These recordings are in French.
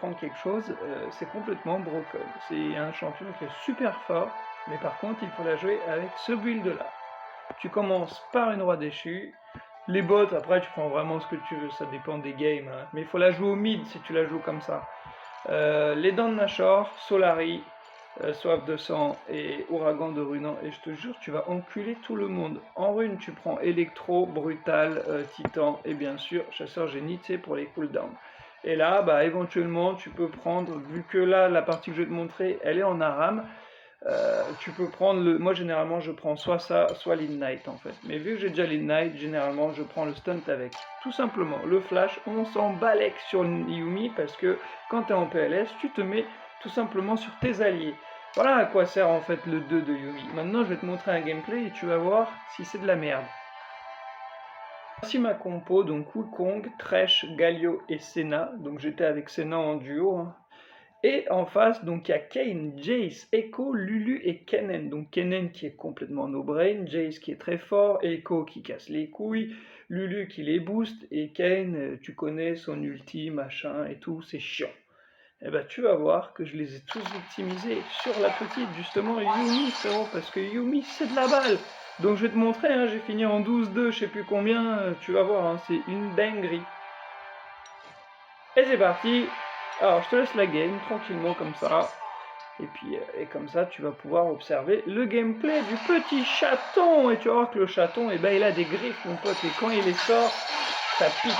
t'apprendre quelque chose, c'est complètement broken. C'est un champion qui est super fort, mais par contre, il faut la jouer avec ce build-là. Tu commences par une roi déchue. Les bots, après, tu prends vraiment ce que tu veux, ça dépend des games. Hein. Mais il faut la jouer au mid si tu la joues comme ça. Les dents de Nashor, Solari, Soif de sang et Ouragan de Runan. Et je te jure, tu vas enculer tout le monde. En rune, tu prends Electro, Brutal, Titan et bien sûr Chasseur Génie, tu sais, pour les cooldowns. Et là, bah, éventuellement, tu peux prendre, vu que là, la partie que je vais te montrer, elle est en Aram, tu peux prendre le... Moi, généralement, je prends soit ça, soit l'Ignite, en fait. Mais vu que j'ai déjà l'Ignite, généralement, je prends le Stunt avec. Tout simplement, le Flash, on s'en balèque sur Yumi, parce que quand tu es en PLS, tu te mets tout simplement sur tes alliés. Voilà à quoi sert, en fait, le 2 de Yumi. Maintenant, je vais te montrer un gameplay, et tu vas voir si c'est de la merde. Voici ma compo, donc Wukong, Thresh, Galio et Senna. Donc j'étais avec Senna en duo, hein. Et en face, donc il y a Kayn, Jace, Echo, Lulu et Kennen. Donc Kennen qui est complètement no-brain, Jace qui est très fort, Echo qui casse les couilles, Lulu qui les booste, et Kayn, tu connais son ulti, machin et tout, c'est chiant. Et bah tu vas voir que je les ai tous optimisés sur la petite, justement, Yumi, frérot, parce que Yumi c'est de la balle. Donc je vais te montrer, hein, j'ai fini en 12-2, je sais plus combien, tu vas voir, hein, c'est une dinguerie. Et c'est parti. Alors, je te laisse la game tranquillement comme ça. Et puis, et comme ça, tu vas pouvoir observer le gameplay du petit chaton. Et tu vas voir que le chaton, eh ben, il a des griffes, mon pote. Et quand il les sort, ça pique.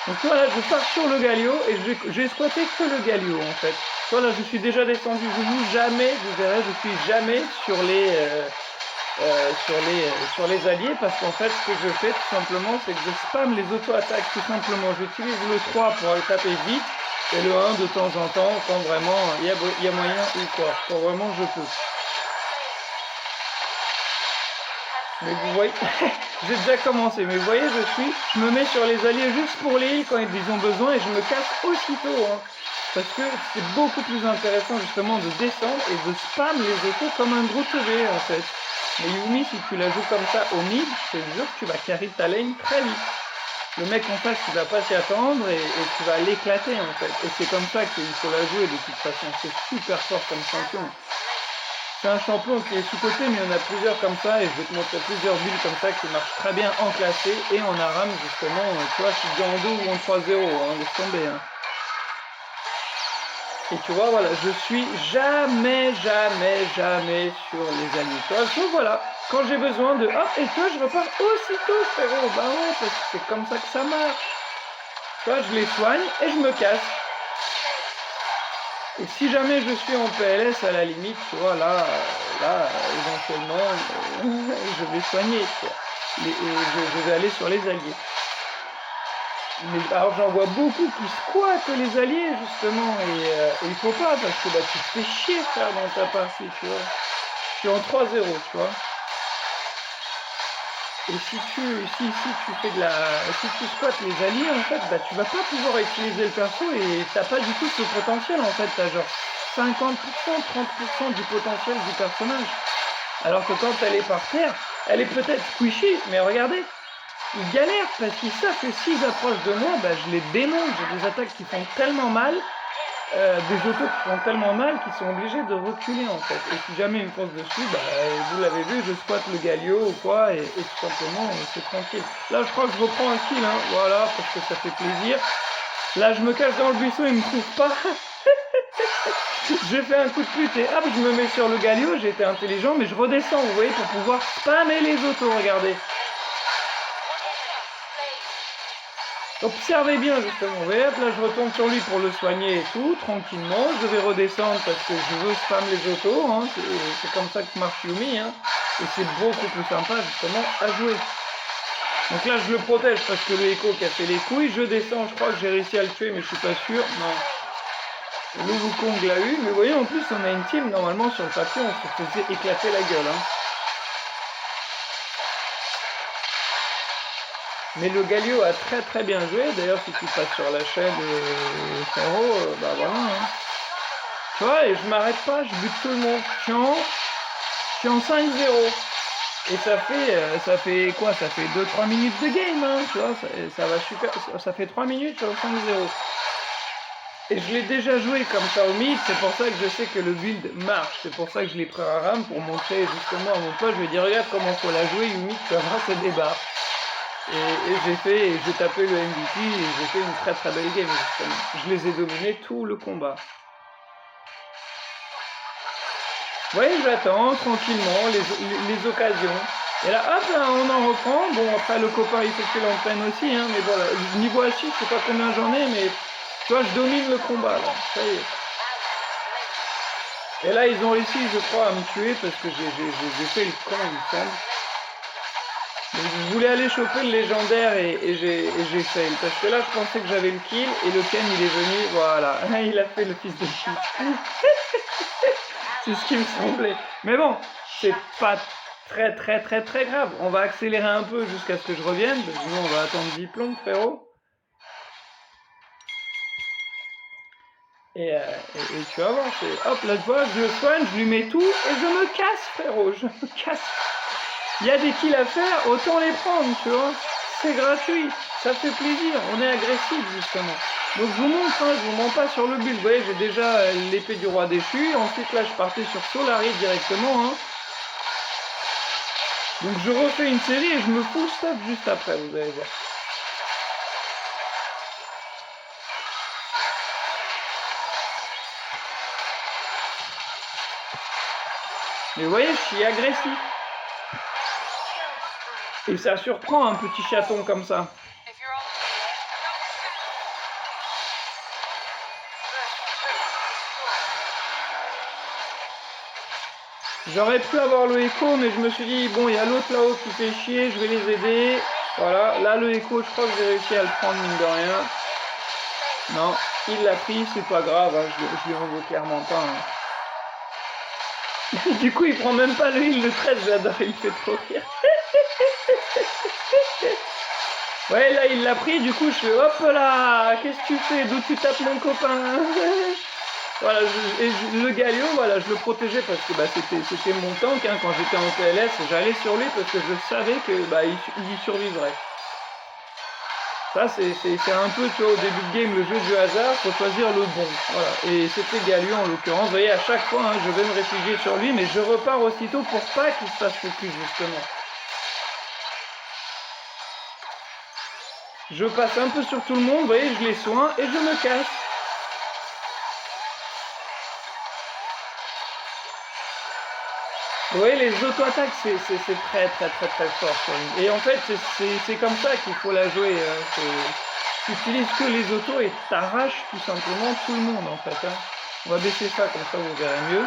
Donc voilà, je pars sur le Galio et j'ai squatté que le Galio, en fait. Voilà, je suis déjà descendu. Je joue jamais, vous verrez, je suis jamais sur les alliés, parce qu'en fait, ce que je fais, tout simplement, c'est que je spam les auto-attaques, tout simplement. J'utilise le 3 pour aller taper vite. Et le 1 de temps en temps, quand vraiment il y a moyen ou quoi, quand vraiment je peux. Mais vous voyez, j'ai déjà commencé, mais vous voyez, je me mets sur les alliés juste pour les heals quand ils ont besoin et je me casse aussitôt. Hein, parce que c'est beaucoup plus intéressant justement de descendre et de spam les autos comme un gros teubé en fait. Mais Yumi, si tu la joues comme ça au mid, je te jure que tu vas carry ta lane très vite. Le mec en face, il va pas s'y attendre et tu vas l'éclater en fait. Et c'est comme ça qu'il faut la jouer de toute façon. C'est super fort comme champion. C'est un champion qui est sous-côté, mais il y en a plusieurs comme ça. Et je vais te montrer plusieurs builds comme ça qui marchent très bien en classé et en aram justement. Tu vois, je suis déjà en 2 ou en 3-0. Hein, laisse tomber. Hein. Et tu vois, voilà, je suis jamais sur les alliés. De toute façon, voilà, quand j'ai besoin de... Ah, et toi, je repars aussitôt, frérot. Bah ouais, parce que c'est comme ça que ça marche. Tu vois, je les soigne et je me casse. Et si jamais je suis en PLS, à la limite, tu vois, là éventuellement, je vais soigner, quoi. Et je vais aller sur les alliés. Mais alors j'en vois beaucoup qui squattent les alliés justement et il faut pas parce que bah, tu te fais chier frère dans ta partie, tu vois. Je suis en 3-0, tu vois. Et si tu squattes les alliés en fait, bah tu vas pas pouvoir utiliser le perso et t'as pas du tout ce potentiel en fait, t'as genre 50%, 30% du potentiel du personnage. Alors que quand elle est par terre, elle est peut-être squishy, mais regardez, ils galèrent parce qu'ils savent que s'ils approchent de moi, bah, je les démonte. J'ai des attaques qui font tellement mal, des autos qui font tellement mal qu'ils sont obligés de reculer en fait. Et si jamais ils me foncent dessus, bah, vous l'avez vu, je squatte le Galio ou quoi, et tout simplement c'est tranquille. Là je crois que je reprends un kill, hein, voilà, parce que ça fait plaisir. Là je me cache dans le buisson, ils me trouvent pas. Je fais un coup de pute et hop, je me mets sur le Galio, j'ai été intelligent, mais je redescends, vous voyez, pour pouvoir spammer les autos, regardez. Observez bien justement, vous voyez, là je retombe sur lui pour le soigner et tout, tranquillement, je vais redescendre parce que je veux spam les autos, hein. C'est comme ça que marche Yumi, hein. Et c'est beaucoup plus sympa justement à jouer. Donc là je le protège parce que le Echo cassait les couilles, je descends, je crois que j'ai réussi à le tuer mais je suis pas sûr, non. Le Wukong l'a eu, mais vous voyez en plus on a une team, normalement sur le papier on se faisait éclater la gueule, hein. Mais le Galio a très bien joué, d'ailleurs si tu passes sur la chaîne frérot, bah voilà. Hein. Tu vois, et je m'arrête pas, je bute tout le monde. Je suis en 5-0. Et ça fait quoi? Ça fait 2-3 minutes de game, hein, tu vois, ça va super, ça fait 3 minutes, je suis en 5-0. Et je l'ai déjà joué comme ça au mid, c'est pour ça que je sais que le build marche. C'est pour ça que je l'ai pris à RAM pour montrer justement à mon pote. Je lui ai dit regarde comment faut la jouer, Yumi, tu vas voir, c'est des barres. Et j'ai tapé le MVP et j'ai fait une très très belle game justement. Je les ai dominés tout le combat. Oui, j'attends tranquillement les occasions. Et là, hop, là, on en reprend. Bon, après, le copain, il faut qu'il entraîne aussi, hein, mais voilà. Niveau H6, je sais pas combien j'en ai, mais tu vois, je domine le combat, là. Ça y est. Et là, ils ont réussi, je crois, à me tuer parce que j'ai fait le con, il me semble. Je voulais aller choper le légendaire et j'ai fail. Parce que là, je pensais que j'avais le kill et le Ken, il est venu, voilà. Il a fait le fils de pute. C'est ce qui me semblait. Mais bon, c'est pas très grave. On va accélérer un peu jusqu'à ce que je revienne. Parce que sinon, on va attendre 10 plombs, frérot. Et tu vas voir, c'est hop, là, tu vois, je le soigne, je lui mets tout et je me casse, frérot. Je me casse. Il y a des kills à faire, autant les prendre, tu vois. C'est gratuit, ça fait plaisir, on est agressif justement. Donc je vous montre, hein, je vous mens pas sur le build. Vous voyez, j'ai déjà l'épée du roi déchu. Ensuite là, je partais sur Solari directement. Hein. Donc je refais une série et je me full stop juste après, vous allez voir. Mais vous voyez, je suis agressif. Et ça surprend un petit chaton comme ça. J'aurais pu avoir le écho, mais je me suis dit, bon, il y a l'autre là-haut qui fait chier, je vais les aider. Voilà, là le écho, je crois que j'ai réussi à le prendre, mine de rien. Non, il l'a pris, c'est pas grave, hein, je lui en veux clairement pas. Hein. Du coup, il prend même pas le heal de 13, j'adore, il me fait trop rire. Ouais, là, il l'a pris, du coup, je fais, hop là, qu'est-ce que tu fais, d'où tu tapes mon copain. Voilà, le Galio, voilà, je le protégeais parce que bah, c'était mon tank, hein, quand j'étais en PLS, j'allais sur lui parce que je savais que bah, il survivrait. Ça, c'est un peu, tu vois, au début de game, le jeu du hasard, faut choisir le bon. Voilà. Et c'était Galio en l'occurrence. Vous voyez, à chaque fois, hein, je vais me réfugier sur lui, mais je repars aussitôt pour pas qu'il se fasse focus, justement. Je passe un peu sur tout le monde, vous voyez, je les soigne et je me casse. Vous voyez, les auto-attaques, c'est très fort sur une. Et en fait, c'est comme ça qu'il faut la jouer. Tu utilises que les autos et t'arraches tout simplement tout le monde en fait. Hein. On va baisser ça, comme ça vous verrez mieux.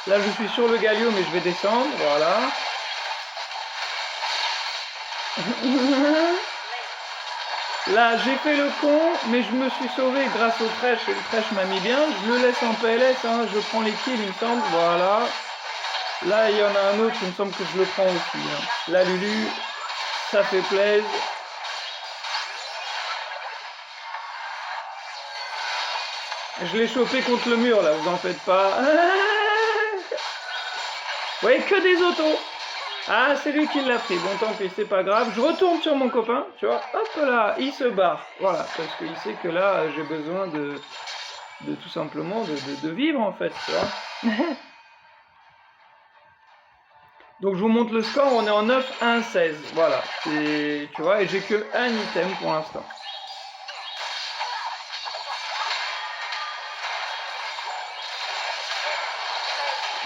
Là, je suis sur le Galio, mais je vais descendre, voilà. Là, j'ai fait le con, mais je me suis sauvé grâce au Thresh, et le Thresh m'a mis bien. Je le laisse en PLS, hein, je prends les kills, il me semble, voilà. Là, il y en a un autre, il me semble que je le prends aussi. Hein. Là, Lulu, ça fait plaisir. Je l'ai chopé contre le mur, là, vous en faites pas. Vous voyez, que des autos. Ah, c'est lui qui l'a pris. Bon, tant pis, c'est pas grave. Je retourne sur mon copain, tu vois. Hop là, il se barre. Voilà, parce qu'il sait que là, j'ai besoin de tout simplement de vivre, en fait, tu vois. Donc, je vous montre le score. On est en 9-1-16. Voilà. Tu vois, et j'ai que un item pour l'instant.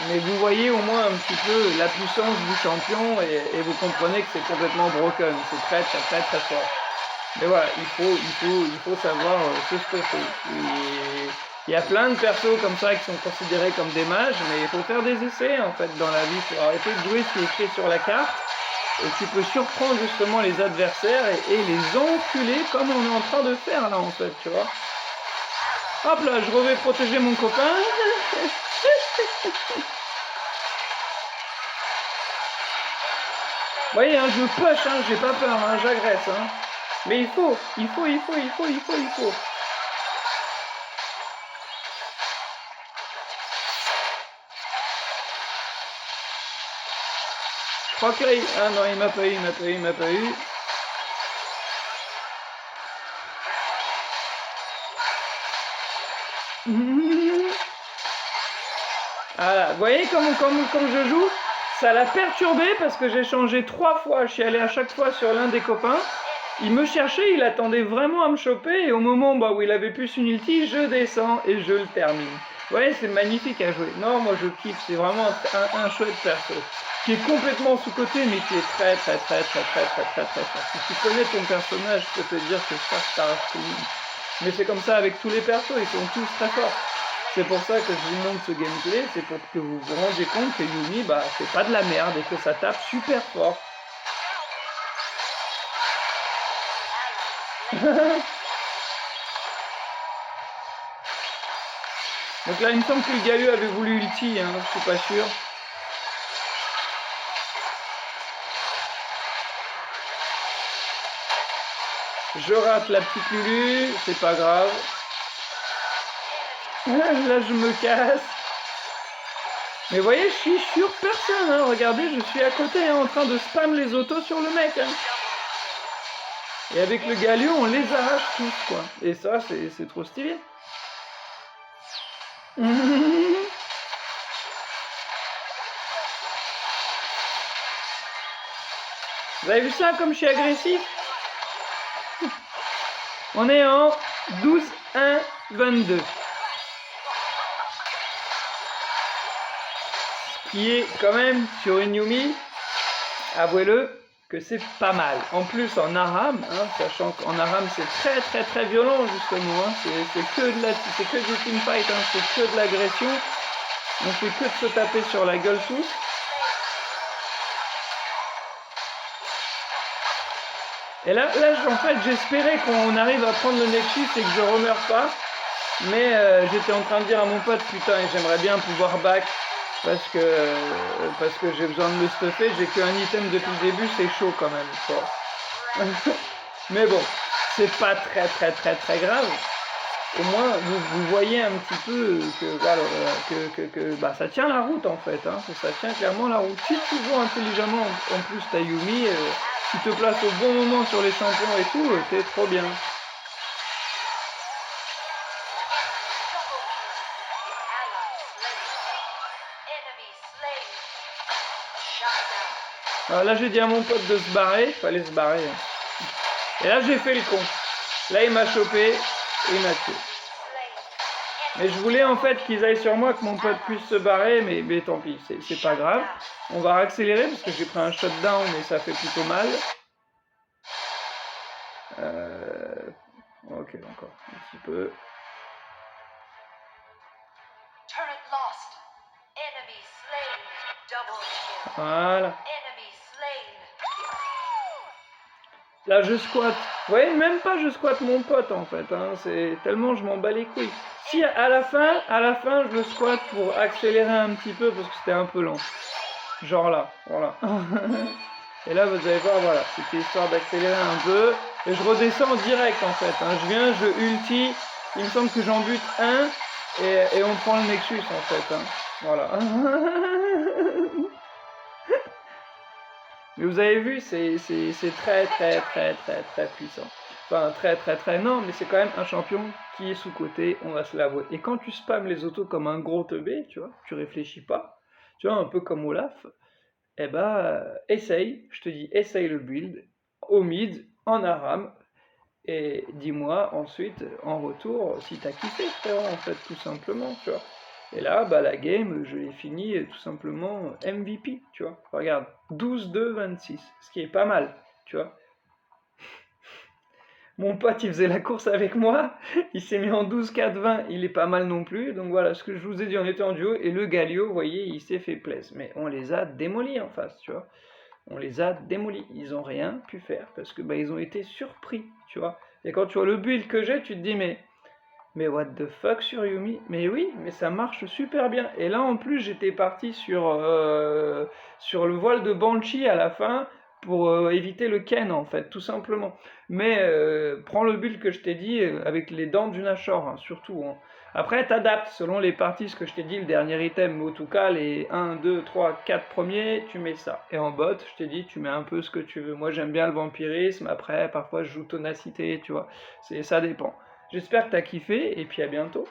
Mais vous voyez au moins un petit peu la puissance du champion et vous comprenez que c'est complètement broken. C'est très fort. Mais voilà, il faut savoir se stopper. Il y a plein de persos comme ça qui sont considérés comme des mages, mais il faut faire des essais en fait dans la vie. Il faut arrêter de jouer ce qui est écrit sur la carte. Et tu peux surprendre justement les adversaires et les enculer comme on est en train de faire là en fait, tu vois. Hop là, je vais protéger mon copain. Vous voyez, hein, je push, hein, j'ai pas peur, hein, j'agresse. Hein. Mais il faut. Je crois que là, ah non, il m'a pas eu. Voilà, vous voyez comme je joue? Ça l'a perturbé parce que j'ai changé 3 fois. Je suis allé à chaque fois sur l'un des copains. Il me cherchait, il attendait vraiment à me choper. Et au moment où il avait plus une ulti, je descends et je le termine. Vous voyez, c'est magnifique à jouer. Non, moi je kiffe. C'est vraiment un chouette perso. Qui est complètement sous-côté, mais qui est très fort. Si tu connais ton personnage, je peux te dire que ça t'arrache. Mais c'est comme ça avec tous les persos, ils sont tous très forts. C'est pour ça que je vous montre ce gameplay, c'est pour que vous vous rendiez compte que Yuumi, c'est pas de la merde et que ça tape super fort. Donc là, il me semble que le Galio avait voulu ulti, hein, je suis pas sûr. Je rate la petite Lulu, c'est pas grave. Là, je me casse. Mais vous voyez, je suis sur personne, hein. Regardez, je suis à côté, hein, en train de spam les autos sur le mec. Hein. Et avec le Galio, on les arrache tous, quoi. Et ça, c'est trop stylé. Vous avez vu ça, comme je suis agressif? On est en 12-1-22. Qui est quand même sur une Yuumi, avouez-le, que c'est pas mal. En plus en Aram, hein, sachant qu'en Aram c'est très violent justement, hein, c'est que du teamfight, hein, c'est que de l'agression, on fait que de se taper sur la gueule tous. Et là en fait j'espérais qu'on arrive à prendre le Nexus et que je remeure pas, mais j'étais en train de dire à mon pote, putain j'aimerais bien pouvoir back. Parce que j'ai besoin de me stuffer, j'ai qu'un item depuis le début, c'est chaud quand même, quoi. Mais bon, c'est pas très grave. Au moins, vous voyez un petit peu que, voilà, que ça tient la route en fait, hein, ça tient clairement la route. Si tu joues intelligemment, en plus ta Yuumi, tu te places au bon moment sur les champions et tout, t'es trop bien. Alors là j'ai dit à mon pote de se barrer, fallait se barrer. Et là j'ai fait le con. Là il m'a chopé et il m'a tué. Mais je voulais en fait qu'ils aillent sur moi, que mon pote puisse se barrer, mais tant pis, c'est pas grave. On va accélérer parce que j'ai pris un shutdown et ça fait plutôt mal. Ok, encore un petit peu. Voilà. Là je squatte. Vous voyez, même pas je squatte mon pote en fait. Hein. C'est tellement je m'en bats les couilles. Si à la fin je le squatte pour accélérer un petit peu parce que c'était un peu lent. Genre là, voilà. Et là vous allez voir, voilà, c'était histoire d'accélérer un peu. Et je redescends direct en fait. Hein. Je viens, je ulti. Il me semble que j'en bute un. Et on prend le Nexus en fait. Hein. Voilà. Mais vous avez vu, c'est très puissant. Enfin, non, mais c'est quand même un champion qui est sous-coté, on va se l'avouer. Et quand tu spams les autos comme un gros teubé, tu vois, tu réfléchis pas, tu vois, un peu comme Olaf, eh ben, essaye, je te dis, essaye le build, au mid, en Aram, et dis-moi ensuite, en retour, si t'as kiffé, frère, en fait, tout simplement, tu vois. Et là, la game, je l'ai fini tout simplement MVP, tu vois. Regarde, 12-2-26, ce qui est pas mal, tu vois. Mon pote, il faisait la course avec moi, il s'est mis en 12-4-20, il est pas mal non plus. Donc voilà, ce que je vous ai dit, on était en duo, et le Galio, vous voyez, il s'est fait plaisir. Mais on les a démolis en face, tu vois. On les a démolis, ils ont rien pu faire, parce que ils ont été surpris, tu vois. Et quand tu vois le build que j'ai, tu te dis, mais what the fuck sur Yuumi? Mais oui, mais ça marche super bien. Et là en plus j'étais parti sur le voile de Banshee à la fin pour éviter le Ken en fait, tout simplement. Mais prends le build que je t'ai dit avec les dents du Nashor, hein, surtout. Hein. Après t'adaptes selon les parties, ce que je t'ai dit, le dernier item, mais en tout cas les 1, 2, 3, 4 premiers, tu mets ça. Et en bot, je t'ai dit, tu mets un peu ce que tu veux. Moi j'aime bien le vampirisme, après parfois je joue tonacité, tu vois. Ça dépend. J'espère que t'as kiffé et puis à bientôt.